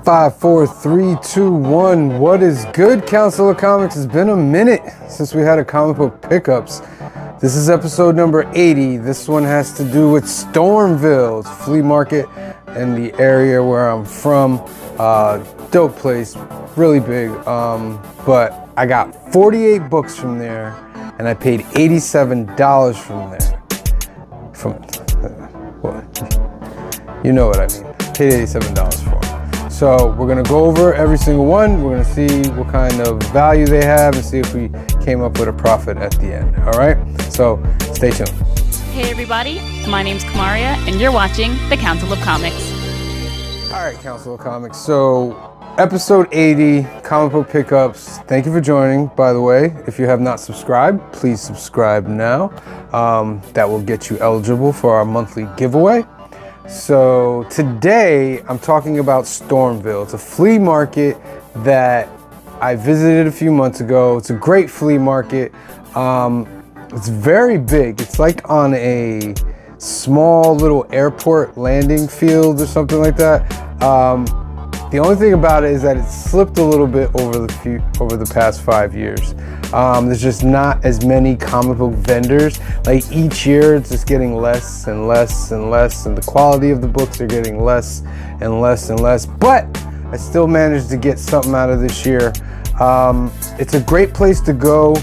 5, 4, 3, 2, 1. What is good, Council of Comics? It's been a minute since we had a comic book pickups. This is episode number 80. This one has to do with Stormville. It's a flea market in the area where I'm from. Dope place, really big. But I got 48 books from there, and I paid $87 from there. What? You know what I mean. Paid $87 for them. So we're gonna go over every single one. We're gonna see what kind of value they have and see if we came up with a profit at the end. All right, so stay tuned. Hey everybody, my name's Kamaria and you're watching the Council of Comics. All right, Council of Comics. So episode 80, comic book pickups. Thank you for joining, by the way. If you have not subscribed, please subscribe now. That will get you eligible for our monthly giveaway. So today I'm talking about Stormville. It's a flea market that I visited a few months ago. It's a great flea market. It's very big. It's like on a small little airport landing field or something like that. The only thing about it is that it's slipped a little bit over the past 5 years. There's just not as many comic book vendors. Like each year, it's just getting less and less and less, and the quality of the books are getting less and less and less. But I still managed to get something out of this year. It's a great place to go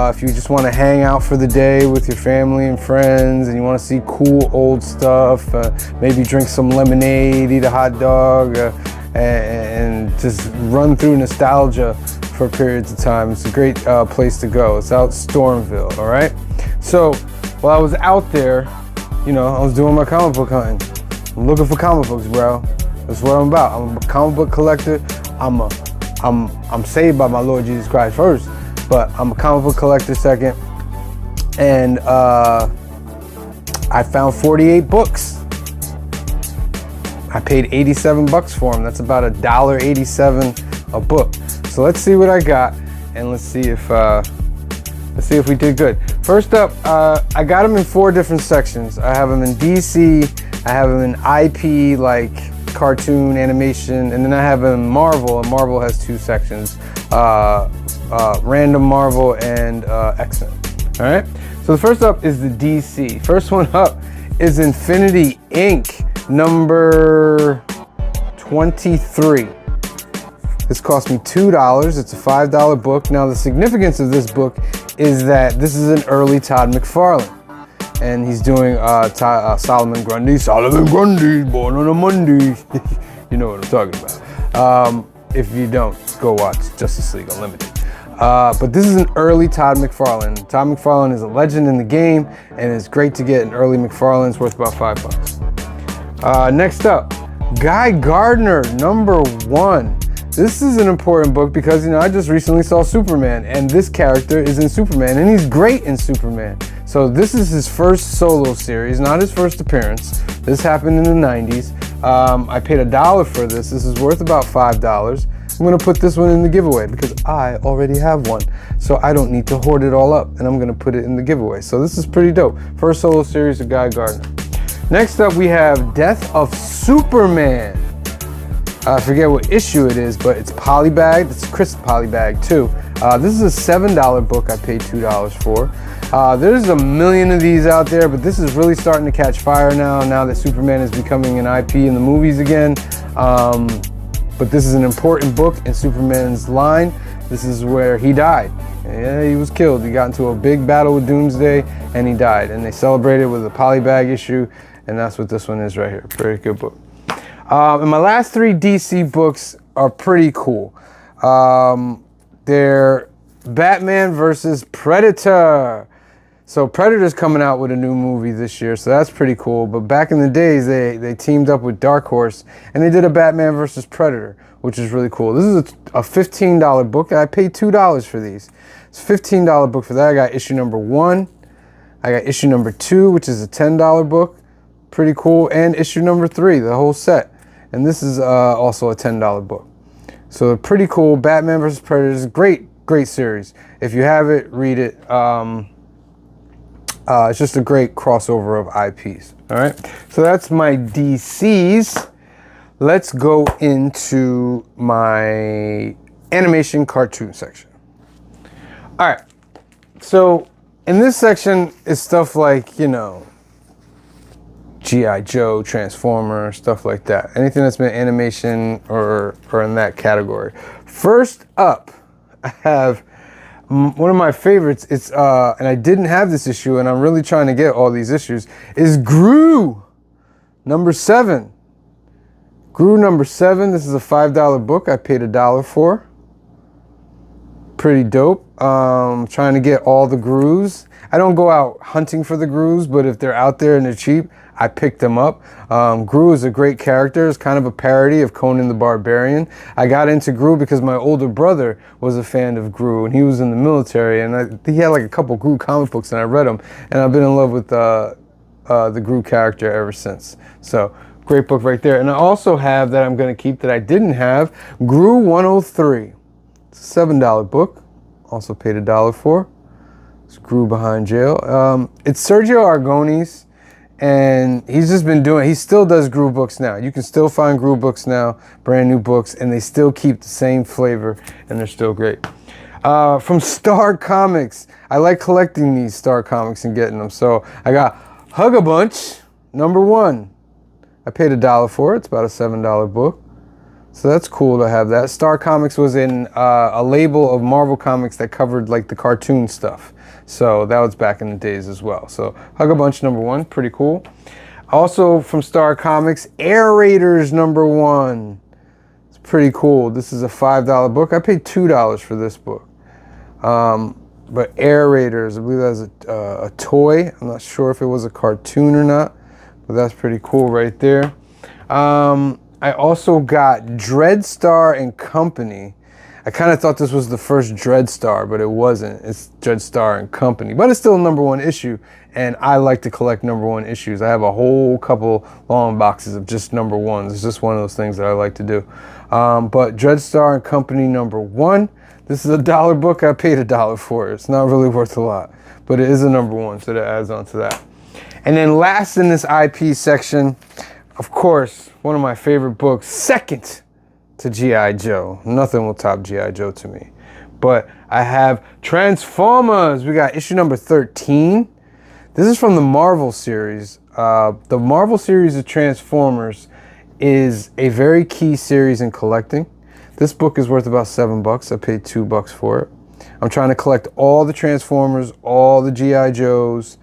if you just want to hang out for the day with your family and friends, and you want to see cool old stuff. Maybe drink some lemonade, eat a hot dog. And just run through nostalgia for periods of time. It's a great place to go. It's out Stormville, all right? So while I was out there, you know, I was doing my comic book hunting. I'm looking for comic books, bro. That's what I'm about. I'm a comic book collector. I'm saved by my Lord Jesus Christ first, but I'm a comic book collector second. And I found 48 books. I paid 87 bucks for them. That's about $1.87 a book. So let's see what I got, and let's see if we did good. First up, I got them in 4 different sections. I have them in DC, I have them in IP, like cartoon animation, and then I have them in Marvel, and Marvel has 2 sections, random Marvel and X-Men. All right. So the first up is the DC. First one up is Infinity Inc. number 23. This cost me $2. It's a $5 book. Now the significance of this book is that this is an early Todd McFarlane, and he's doing Solomon Grundy. Solomon Grundy, born on a Monday. You know what I'm talking about. If you don't, go watch Justice League Unlimited. But this is an early Todd McFarlane. Todd McFarlane is a legend in the game, and it's great to get an early McFarlane. It's worth about $5. Next up, Guy Gardner, number 1. This is an important book because, you know, I just recently saw Superman, and this character is in Superman, and he's great in Superman. So this is his first solo series, not his first appearance. This happened in the 90s. I paid $1 for this. This is worth about $5. I'm gonna put this one in the giveaway because I already have one. So I don't need to hoard it all up, and I'm gonna put it in the giveaway. So this is pretty dope. First solo series of Guy Gardner. Next up, we have Death of Superman. I forget what issue it is, but it's polybagged. It's crisp polybag too. This is a $7 book I paid $2 for. There's a million of these out there, but this is really starting to catch fire now that Superman is becoming an IP in the movies again. But this is an important book in Superman's line. This is where he died. Yeah, he was killed. He got into a big battle with Doomsday, and he died. And they celebrated with a polybag issue, and that's what this one is right here. Very good book. And my last 3 DC books are pretty cool. They're Batman versus Predator. So Predator's coming out with a new movie this year, so that's pretty cool. But back in the days, they teamed up with Dark Horse, and they did a Batman versus Predator, which is really cool. This is a $15 book. I paid $2 for these. It's a $15 book for that. I got issue number 1. I got issue number 2, which is a $10 book. Pretty cool. And issue number 3, the whole set. And this is also a $10 book. So pretty cool. Batman vs. Predator is a great series. If you have it, read it. It's just a great crossover of IPs. All right. So that's my DCs. let's go into my animation cartoon section. All right, so in this section is stuff like, you know, G.I. Joe, Transformer, stuff like that. Anything that's been animation or in that category. First up, I have one of my favorites. It's and I didn't have this issue, and I'm really trying to get all these issues. Is Gru number 7. Gru number 7. This is a $5 book. I paid $1 for. Pretty dope. Trying to get all the Grus. I don't go out hunting for the Grus, but if they're out there and they're cheap, I picked them up. Gru is a great character. It's kind of a parody of Conan the Barbarian. I got into Gru because my older brother was a fan of Gru, and he was in the military, and he had like a couple Gru comic books, and I read them, and I've been in love with the Gru character ever since. So great book right there. And I also have, that I'm going to keep, that I didn't have, Gru 103. It's a $7 book. Also paid $1 for. It's Gru behind jail. It's Sergio Aragonés. And he's just been doing, he still does Gru books now. You can still find Gru books now, brand new books, and they still keep the same flavor, and they're still great. From Star Comics, I like collecting these Star Comics and getting them. So I got Hug-a-Bunch, number 1. I paid $1 for it. It's about a $7 book. So that's cool to have that. Star Comics was in a label of Marvel Comics that covered like the cartoon stuff. So that was back in the days as well. So Hug-a-Bunch number 1, pretty cool. Also from Star Comics, Air Raiders number 1. It's pretty cool. This is a $5 book. I paid $2 for this book. But Air Raiders, I believe that's a toy. I'm not sure if it was a cartoon or not, but that's pretty cool right there. I also got Dreadstar and Company. I kind of thought this was the first Dreadstar, but it wasn't. It's Dreadstar and Company, but it's still a number 1 issue, and I like to collect number 1 issues. I have a whole couple long boxes of just number 1s. It's just one of those things that I like to do. But Dreadstar and Company number 1. This is a $1 book. I paid $1 for it. It's not really worth a lot, but it is a number 1, so that adds on to that. And then last in this IP section, of course, one of my favorite books, second to G.I. Joe. Nothing will top G.I. Joe to me. But I have Transformers. We got issue number 13. This is from the Marvel series. The Marvel series of Transformers is a very key series in collecting. This book is worth about $7. I paid $2 for it. I'm trying to collect all the Transformers, all the G.I. Joes,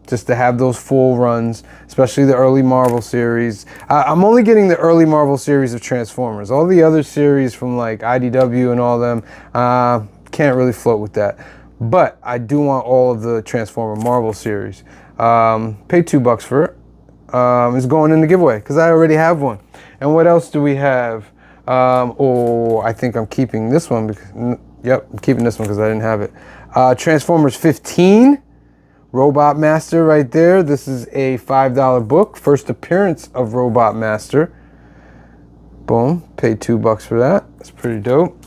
just to have those full runs, especially the early Marvel series. I'm only getting the early Marvel series of Transformers. All the other series from like IDW and all them, can't really float with that. But I do want all of the Transformer Marvel series. Paid $2 for it. It's going in the giveaway because I already have one. And what else do we have? I think I'm keeping this one because, yep, I'm keeping this one because I didn't have it. Transformers 15. Robot Master right there. This is a $5 book. First appearance of Robot Master. Boom. Paid $2 for that. That's pretty dope.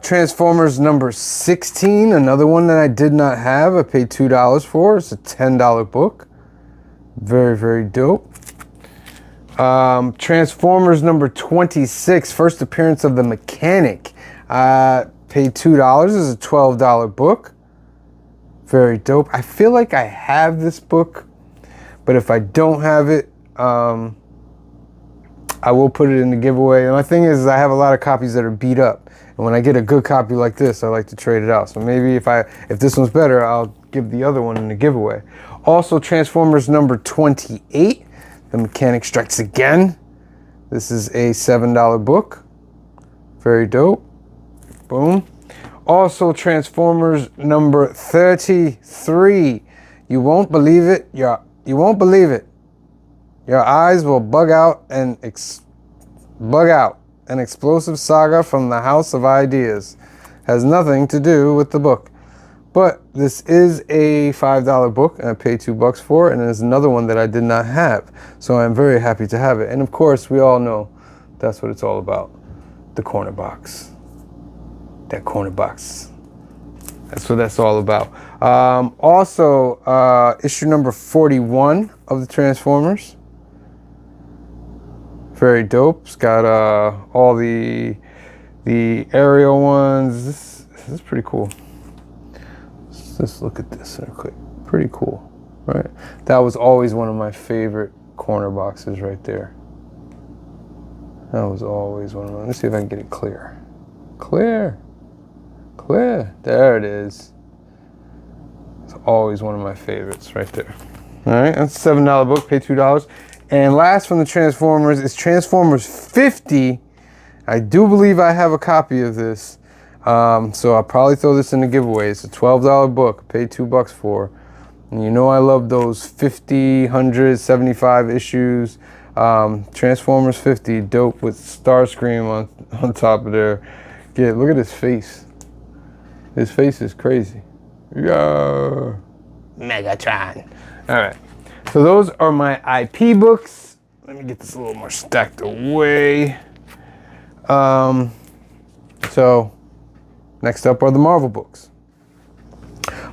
Transformers number 16. Another one that I did not have. I paid $2 for. It's a $10 book. Very, very dope. Transformers number 26. First appearance of the Mechanic. Paid $2. This is a $12 book. Very dope. I feel like I have this book, but if I don't have it, I will put it in the giveaway. And my thing is I have a lot of copies that are beat up, and when I get a good copy like this, I like to trade it out. So maybe if this one's better, I'll give the other one in the giveaway. Also, Transformers number 28, The Mechanic Strikes Again. This is a $7 book. Very dope. Boom. Also, Transformers number 33. You won't believe it. You won't believe it. Your eyes will bug out. An explosive saga from the House of Ideas. Has nothing to do with the book. But this is a $5 book, and I paid $2 for it, and there's another one that I did not have. So I'm very happy to have it. And of course, we all know that's what it's all about. The corner box. That corner box. That's what that's all about. Also, issue number 41 of the Transformers. very dope. It's got all the aerial ones. This is pretty cool. Let's just look at this real quick. Pretty cool, right? That was always one of my favorite corner boxes right there. That was always one of them. Let's see if I can get it clear. Clear. There it is. It's always one of my favorites right there. All right, that's a $7 book, pay $2. And last from the Transformers is Transformers 50. I do believe I have a copy of this. So I'll probably throw this in the giveaway. It's a $12 book, paid $2 for. And you know I love those 50, 100, 75 issues. Transformers 50, dope with Starscream on top of there. Look at his face. His face is crazy. Yeah. Megatron. All right. So those are my IP books. Let me get this a little more stacked away. So next up are the Marvel books.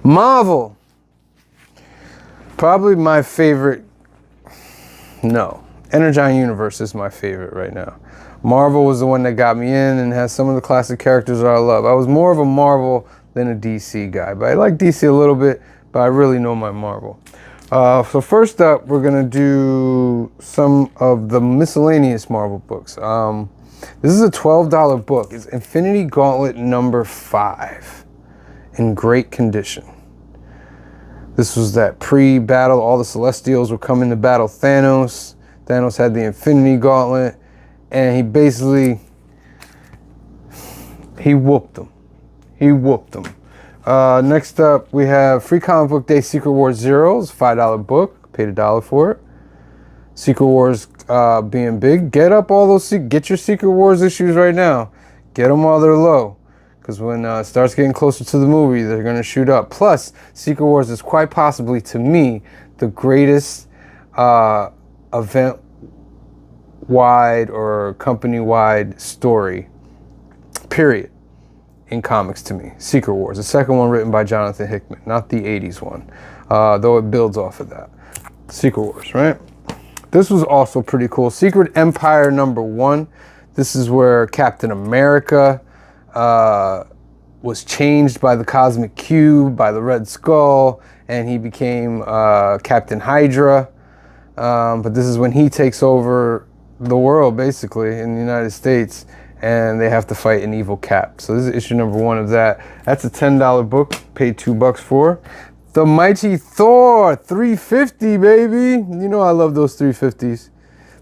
Marvel. Probably my favorite. No. Energon Universe is my favorite right now. Marvel was the one that got me in and has some of the classic characters that I love. I was more of a Marvel than a DC guy, but I like DC a little bit, but I really know my Marvel. So first up, we're gonna do some of the miscellaneous Marvel books. This is a $12 book. It's Infinity Gauntlet number 5 in great condition. This was that pre-battle, all the Celestials were coming to battle Thanos. Thanos had the Infinity Gauntlet, and he basically, he whooped them. Next up, we have Free Comic Book Day Secret Wars Zero. It's a $5 book, paid $1 for it. Secret Wars being big. Get your Secret Wars issues right now. Get them while they're low, because when it starts getting closer to the movie, they're going to shoot up. Plus, Secret Wars is quite possibly, to me, the greatest event-wide or company-wide story, period, in comics to me. Secret Wars, the second one written by Jonathan Hickman, not the 80s one, though it builds off of that. Secret Wars, right? This was also pretty cool. Secret Empire number 1. This is where Captain America was changed by the Cosmic Cube, by the Red Skull, and he became Captain Hydra. But this is when he takes over the world, basically, in the United States, and they have to fight an evil Cap. So this is issue number 1 of that. That's a $10 book, paid $2 for. The Mighty Thor 350, baby. You know I love those 350s.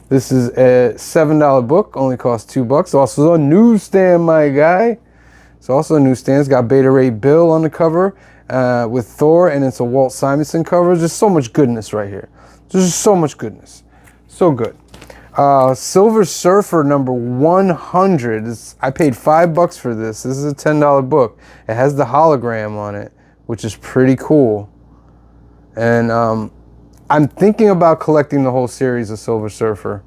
This is a $7 book, only costs $2. Also a newsstand, my guy. It's also a newsstand. It's got Beta Ray Bill on the cover with Thor, and it's a Walt Simonson cover. There's so much goodness right here. There's just so much goodness. So good. Silver Surfer number 100. I paid $5 for this. This is a $10 book. It has the hologram on it, which is pretty cool. And I'm thinking about collecting the whole series of Silver Surfer.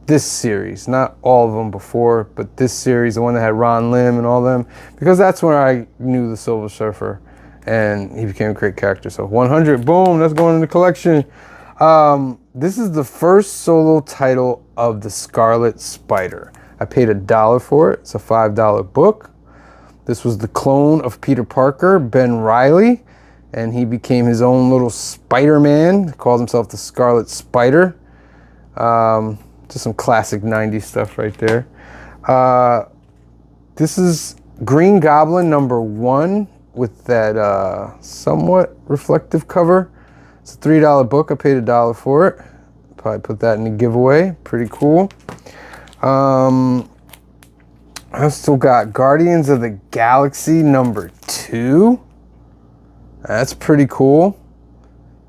This series, not all of them before, but this series, the one that had Ron Lim and all them, because that's when I knew the Silver Surfer and he became a great character. So 100, boom, that's going in the collection. This is the first solo title of the Scarlet Spider. I paid $1 for it. It's a $5 book. This was the clone of Peter Parker, Ben Reilly, and he became his own little Spider-Man. He called himself the Scarlet Spider. Just some classic 90s stuff right there. This is Green Goblin number 1 with that somewhat reflective cover. It's a $3 book. I paid $1 for it. Probably put that in the giveaway. Pretty cool. I've still got Guardians of the Galaxy number 2. That's pretty cool.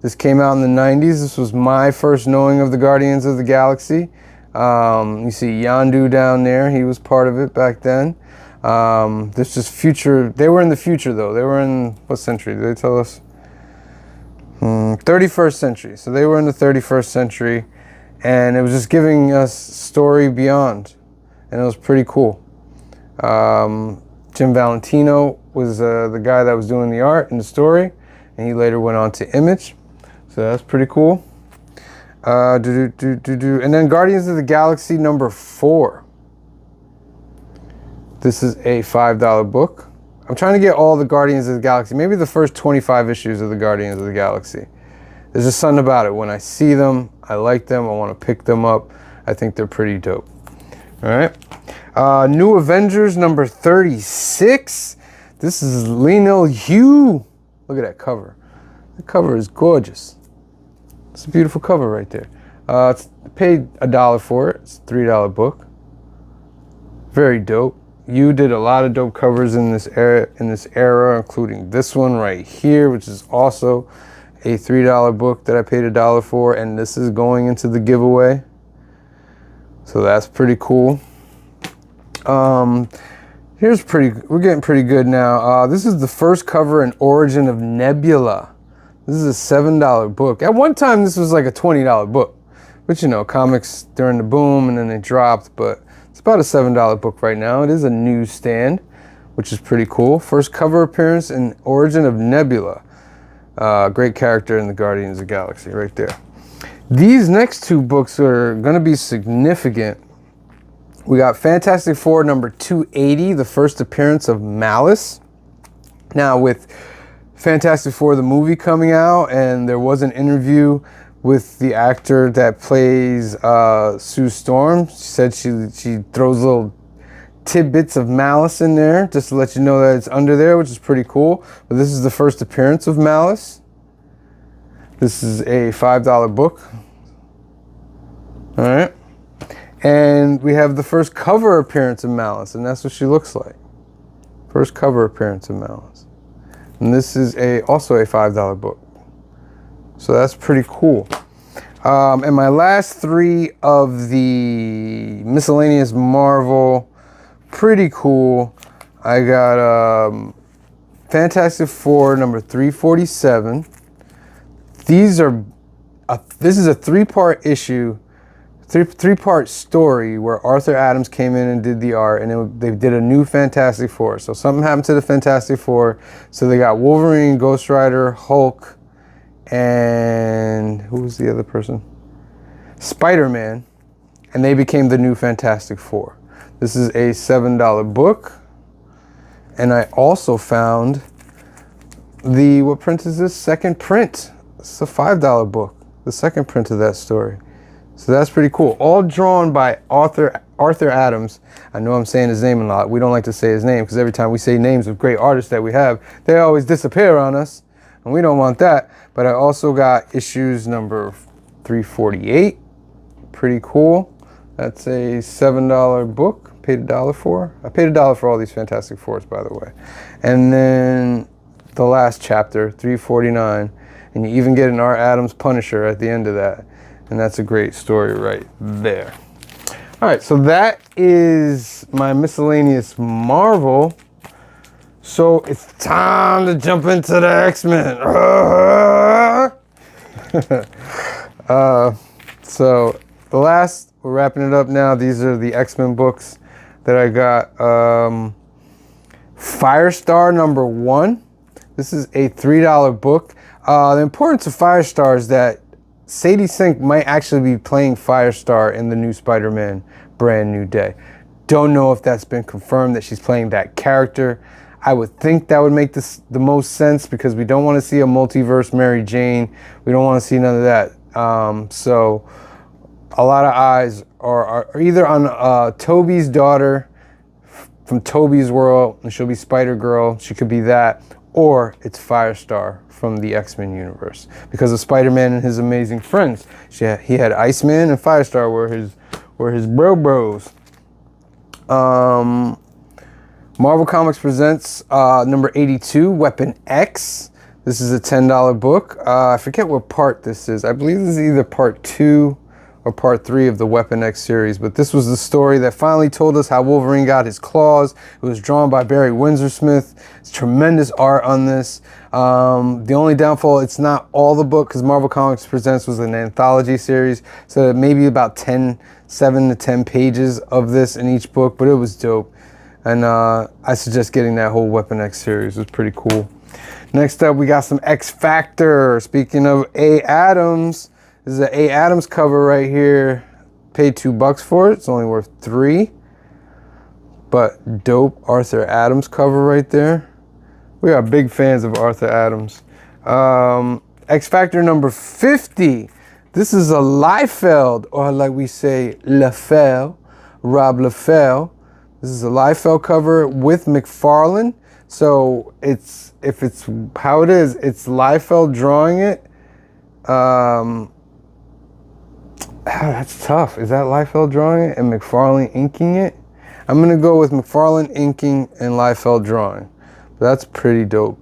This came out in the 90s. This was my first knowing of the Guardians of the Galaxy. You see Yondu down there. He was part of it back then. This is future. They were in the future, though. They were in, what century? Did they tell us? 31st century. So they were in the 31st century. And it was just giving us story beyond. And it was pretty cool. Jim Valentino was the guy that was doing the art and the story. And he later went on to Image. So that's pretty cool. And then Guardians of the Galaxy number 4. This is a $5 book. I'm trying to get all the Guardians of the Galaxy, maybe the first 25 issues of the Guardians of the Galaxy. There's just something about it. When I see them, I like them, I want to pick them up. I think they're pretty dope. All right. New Avengers number 36. This is Lionel Hugh. Look at that cover. The cover is gorgeous. It's a beautiful cover right there. I paid $1 for it. It's a $3 book. Very dope. You did a lot of dope covers in this era, including this one right here, which is also a $3 book that I paid $1 for, and this is going into the giveaway. So that's pretty cool. We're getting pretty good now. This is the first cover in Origin of Nebula. This is a $7 book. At one time, this was like a $20 book. But you know, comics during the boom and then they dropped, but it's about a $7 book right now. It is a newsstand, which is pretty cool. First cover appearance in Origin of Nebula. Great character in the Guardians of the Galaxy right there. These next two books are going to be significant. We got Fantastic Four number 280, the first appearance of Malice. Now with Fantastic Four the movie coming out, and there was an interview with the actor that plays Sue Storm. She said she throws little tidbits of Malice in there just to let you know that it's under there, which is pretty cool. But this is the first appearance of Malice. This is a $5 book. All right. And we have the first cover appearance of Malice, and that's what she looks like. First cover appearance of Malice. And this is also a $5 book. So that's pretty cool. And my last 3 of the miscellaneous Marvel, pretty cool. I got Fantastic Four number 347. This is a 3-part issue, three-part story where Arthur Adams came in and did the art, and they did a new Fantastic Four. So something happened to the Fantastic Four. So they got Wolverine, Ghost Rider, Hulk, and who was the other person? Spider-Man, and they became the new Fantastic Four. This is a $7 book, and I also found what print is this? Second print. It's a $5 book, the second print of that story. So that's pretty cool. All drawn by Arthur Adams. I know I'm saying his name a lot. We don't like to say his name because every time we say names of great artists that we have, they always disappear on us, and we don't want that. But I also got issues number 348. Pretty cool. That's a $7 book. Paid $1 for. I paid $1 for all these Fantastic Fours, by the way. And then the last chapter, 349. And you even get an R. Adams Punisher at the end of that. And that's a great story right there. All right, so that is my miscellaneous Marvel. So it's time to jump into the X-Men. So we're wrapping it up now. These are the X-Men books that I got. Firestar number 1. This is a $3 book. The importance of Firestar is that Sadie Sink might actually be playing Firestar in the new Spider-Man Brand New Day. Don't know if that's been confirmed that she's playing that character. I would think that would make this the most sense because we don't want to see a multiverse Mary Jane. We don't want to see none of that. So a lot of eyes are either on Toby's daughter from Toby's world, and she'll be Spider-Girl. She could be that. Or it's Firestar from the X-Men universe. Because of Spider-Man and his amazing friends. He had Iceman and Firestar were his bros. Marvel Comics presents number 82, Weapon X. This is a $10 book. I forget what part this is. I believe this is either part 2 or part 3 of the Weapon X series, but this was the story that finally told us how Wolverine got his claws. It was drawn by Barry Windsor-Smith. It's tremendous art on this. The only downfall, it's not all the book because Marvel Comics Presents was an anthology series, so maybe about 7 to 10 pages of this in each book, but it was dope. And I suggest getting that whole Weapon X series. It was pretty cool. Next up, we got some X Factor. Speaking of A. Adams, This is an A. Adams cover right here. Paid $2 for it. It's only worth $3. But dope Arthur Adams cover right there. We are big fans of Arthur Adams. X Factor number 50. This is a Liefeld, or like we say, Liefeld, Rob Liefeld. This is a Liefeld cover with McFarlane. So if it's how it is, it's Liefeld drawing it. That's tough. Is that Liefeld drawing it and McFarlane inking it? I'm gonna go with McFarlane inking and Liefeld drawing. That's pretty dope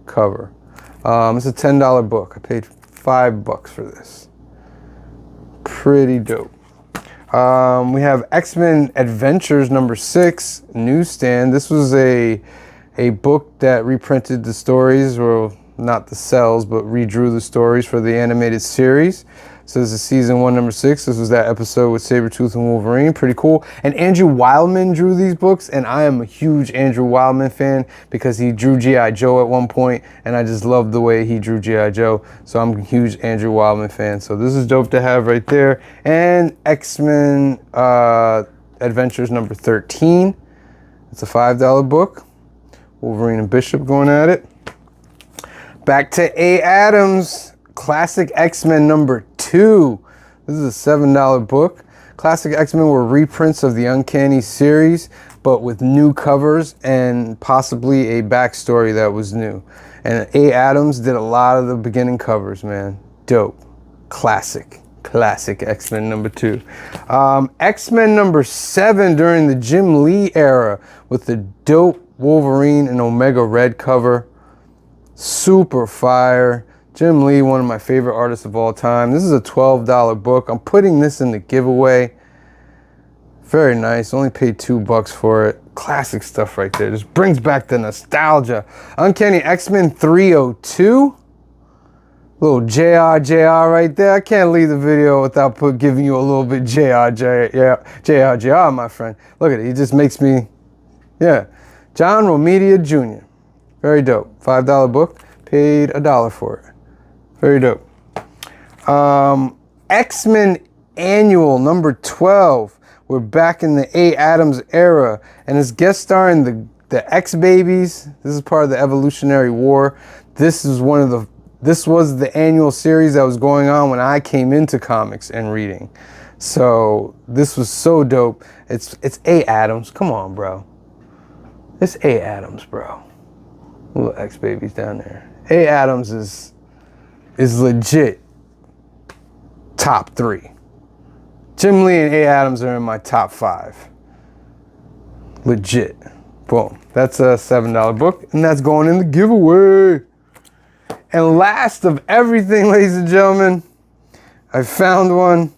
cover. It's a $10 book. I paid $5 for this. Pretty dope. We have X-Men Adventures number 6, newsstand. This was a book that reprinted the stories, or not the cells, but redrew the stories for the animated series. So this is season 1, number 6. This was that episode with Sabretooth and Wolverine. Pretty cool. And Andrew Wildman drew these books, and I am a huge Andrew Wildman fan because he drew G.I. Joe at one point, and I just love the way he drew G.I. Joe. So I'm a huge Andrew Wildman fan. So this is dope to have right there. And X-Men Adventures number 13. It's a $5 book. Wolverine and Bishop going at it. Back to A. Adams. Classic X-Men number 2. This is a $7 book. Classic X-Men were reprints of the Uncanny series, but with new covers and possibly a backstory that was new. And A. Adams did a lot of the beginning covers, man. Dope. Classic X-Men number 2. X-Men number 7 during the Jim Lee era with the dope Wolverine and Omega Red cover. Super fire. Jim Lee, one of my favorite artists of all time. This is a $12 book. I'm putting this in the giveaway. Very nice. Only paid $2 for it. Classic stuff right there. Just brings back the nostalgia. Uncanny X-Men 302. Little JR right there. I can't leave the video without giving you a little bit JR, my friend. Look at it. He just makes me, yeah. John Romita Jr. Very dope. $5 book. Paid $1 for it. Very dope. X-Men Annual number 12. We're back in the A. Adams era, and it's guest starring the X-Babies. This is part of the Evolutionary War. This was the annual series that was going on when I came into comics and reading. So this was so dope. It's A. Adams. Come on, bro. It's A. Adams, bro. Little X-Babies down there. A. Adams is legit top 3. Jim Lee and A. Adams are in my top 5. Legit. Boom. That's a $7 book, and that's going in the giveaway. And last of everything, ladies and gentlemen, I found one.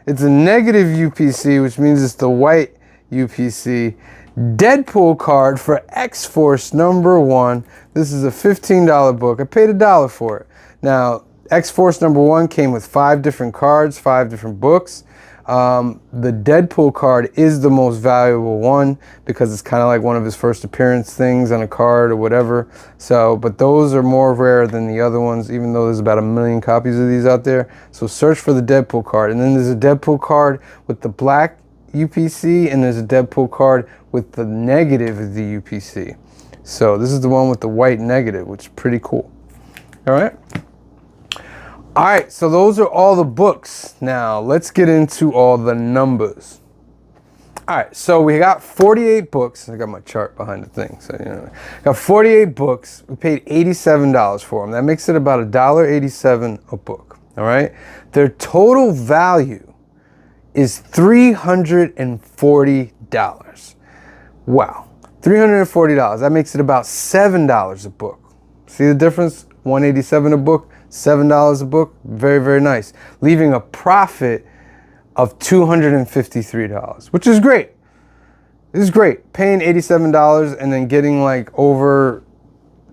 It's a negative UPC, which means it's the white UPC. Deadpool card for X-Force number 1. This is a $15 book. I paid $1 for it. Now, X-Force number 1 came with 5 different cards, 5 different books. The Deadpool card is the most valuable one because it's kind of like one of his first appearance things on a card or whatever. So, but those are more rare than the other ones, even though there's about 1 million copies of these out there. So search for the Deadpool card. And then there's a Deadpool card with the black UPC, and there's a Deadpool card with the negative of the UPC. So this is the one with the white negative, which is pretty cool. All right. All right, so those are all the books. Now let's get into all the numbers. All right, so we got 48 books. I got my chart behind the thing, so you know. Got 48 books. We paid $87 for them. That makes it about $1.87 a book. All right. Their total value is $340. Wow, $340. That makes it about $7 a book. See the difference? $187 a book, $7 a book. Very, very nice. Leaving a profit of $253, which is great. This is great. Paying $87 and then getting like over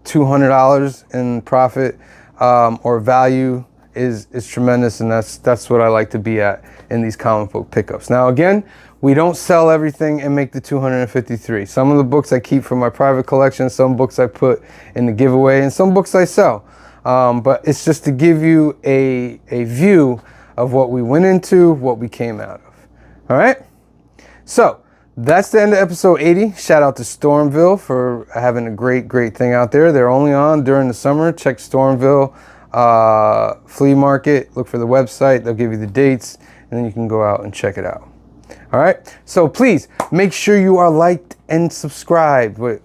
$200 in profit or value is tremendous, and that's what I like to be at in these comic book pickups. Now again, we don't sell everything and make the $253. Some of the books I keep for my private collection, some books I put in the giveaway, and some books I sell. But it's just to give you a view of what we went into, what we came out of. All right? So that's the end of episode 80. Shout out to Stormville for having a great thing out there. They're only on during the summer. Check Stormville flea market. Look for the website. They'll give you the dates, and then you can go out and check it out. All right? So please make sure you are liked and subscribed. Well,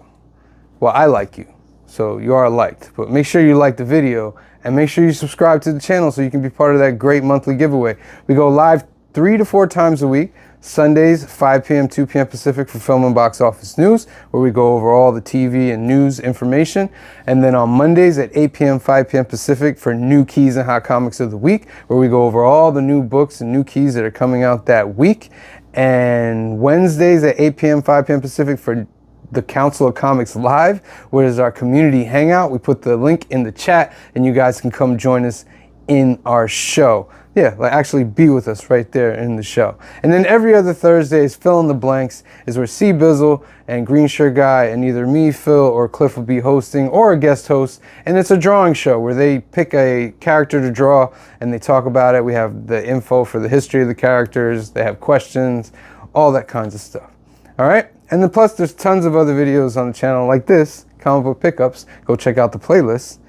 I like you, so you are liked. But make sure you like the video, and make sure you subscribe to the channel so you can be part of that great monthly giveaway. We go live 3 to 4 times a week. Sundays, 5 p.m., 2 p.m. Pacific for film and box office news, where we go over all the TV and news information. And then on Mondays at 8 p.m., 5 p.m. Pacific for new keys and hot comics of the week, where we go over all the new books and new keys that are coming out that week. And Wednesdays at 8 p.m., 5 p.m. Pacific for the Council of Comics Live, which is our community hangout. We put the link in the chat, and you guys can come join us in our show. Yeah, like actually be with us right there in the show. And then every other Thursday is Fill in the Blanks, is where C Bizzle and Green Shirt Guy and either me, Phil, or Cliff will be hosting, or a guest host. And it's a drawing show where they pick a character to draw and they talk about it. We have the info for the history of the characters. They have questions, all that kinds of stuff. All right? And then plus there's tons of other videos on the channel like this, comic book pickups. Go check out the playlist.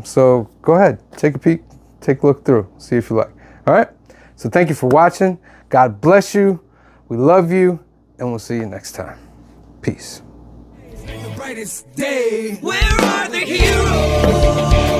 So go ahead, take a peek. Take a look through, see if you like. All right? So thank you for watching. God bless you. We love you, and we'll see you next time. Peace. The brightest day. Where are the heroes?